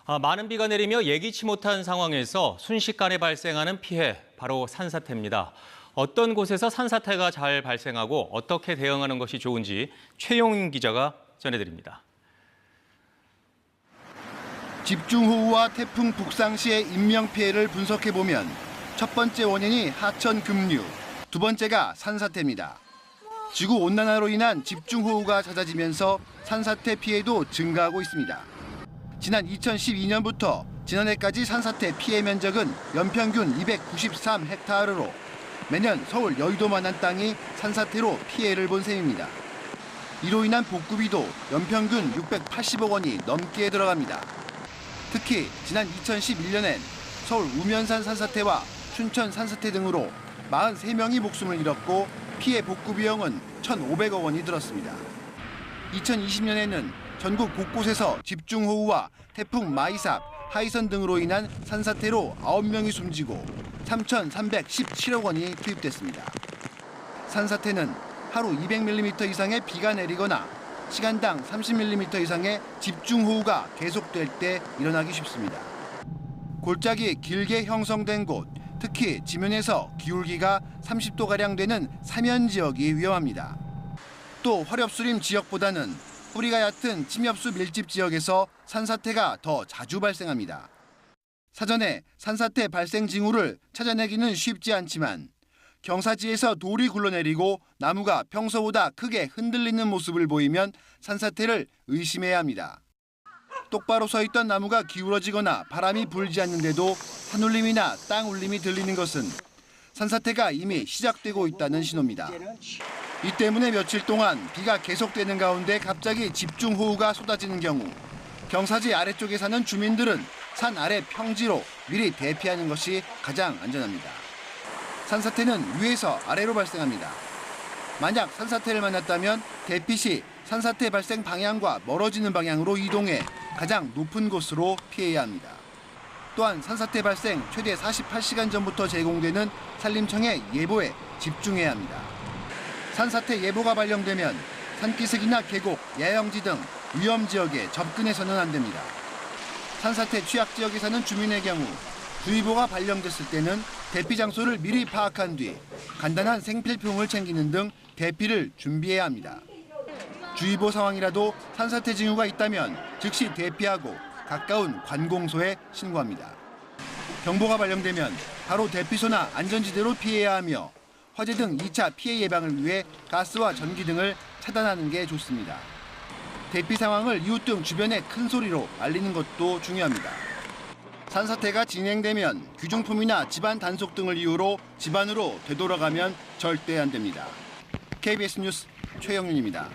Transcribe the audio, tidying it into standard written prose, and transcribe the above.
많은 비가 내리며 예기치 못한 상황에서 순식간에 발생하는 피해, 바로 산사태입니다. 어떤 곳에서 산사태가 잘 발생하고 어떻게 대응하는 것이 좋은지 최용인 기자가 전해드립니다. 집중호우와 태풍 북상 시의 인명피해를 분석해보면 첫 번째 원인이 하천 급류, 두 번째가 산사태입니다. 지구온난화로 인한 집중호우가 잦아지면서 산사태 피해도 증가하고 있습니다. 지난 2012년부터 지난해까지 산사태 피해 면적은 연평균 293헥타르로 매년 서울 여의도만 한 땅이 산사태로 피해를 본 셈입니다. 이로 인한 복구비도 연평균 680억 원이 넘게 들어갑니다. 특히 지난 2011년엔 서울 우면산 산사태와 춘천 산사태 등으로 43명이 목숨을 잃었고 피해 복구 비용은 1,500억 원이 들었습니다. 2020년에는 전국 곳곳에서 집중호우와 태풍 마이삽, 하이선 등으로 인한 산사태로 9명이 숨지고 3,317억 원이 투입됐습니다. 산사태는 하루 200mm 이상의 비가 내리거나 시간당 30mm 이상의 집중호우가 계속될 때 일어나기 쉽습니다. 골짜기 길게 형성된 곳, 특히 지면에서 기울기가 30도가량 되는 사면 지역이 위험합니다. 또 화렵수림 지역보다는 뿌리가 얕은 침엽수 밀집 지역에서 산사태가 더 자주 발생합니다. 사전에 산사태 발생 징후를 찾아내기는 쉽지 않지만 경사지에서 돌이 굴러내리고 나무가 평소보다 크게 흔들리는 모습을 보이면 산사태를 의심해야 합니다. 똑바로 서 있던 나무가 기울어지거나 바람이 불지 않는데도 산울림이나 땅 울림이 들리는 것은 산사태가 이미 시작되고 있다는 신호입니다. 이 때문에 며칠 동안 비가 계속되는 가운데 갑자기 집중호우가 쏟아지는 경우 경사지 아래쪽에 사는 주민들은 산 아래 평지로 미리 대피하는 것이 가장 안전합니다. 산사태는 위에서 아래로 발생합니다. 만약 산사태를 만났다면 대피 시 산사태 발생 방향과 멀어지는 방향으로 이동해 가장 높은 곳으로 피해야 합니다. 또한 산사태 발생 최대 48시간 전부터 제공되는 산림청의 예보에 집중해야 합니다. 산사태 예보가 발령되면 산기슭이나 계곡, 야영지 등 위험 지역에 접근해서는 안 됩니다. 산사태 취약 지역에 사는 주민의 경우 주의보가 발령됐을 때는 대피 장소를 미리 파악한 뒤 간단한 생필품을 챙기는 등 대피를 준비해야 합니다. 주의보 상황이라도 산사태 징후가 있다면 즉시 대피하고 가까운 관공소에 신고합니다. 경보가 발령되면 바로 대피소나 안전지대로 피해야 하며 화재 등 2차 피해 예방을 위해 가스와 전기 등을 차단하는 게 좋습니다. 대피 상황을 이웃 등 주변에 큰 소리로 알리는 것도 중요합니다. 산사태가 진행되면 귀중품이나 집안 단속 등을 이유로 집 안으로 되돌아가면 절대 안 됩니다. KBS 뉴스 최영윤입니다.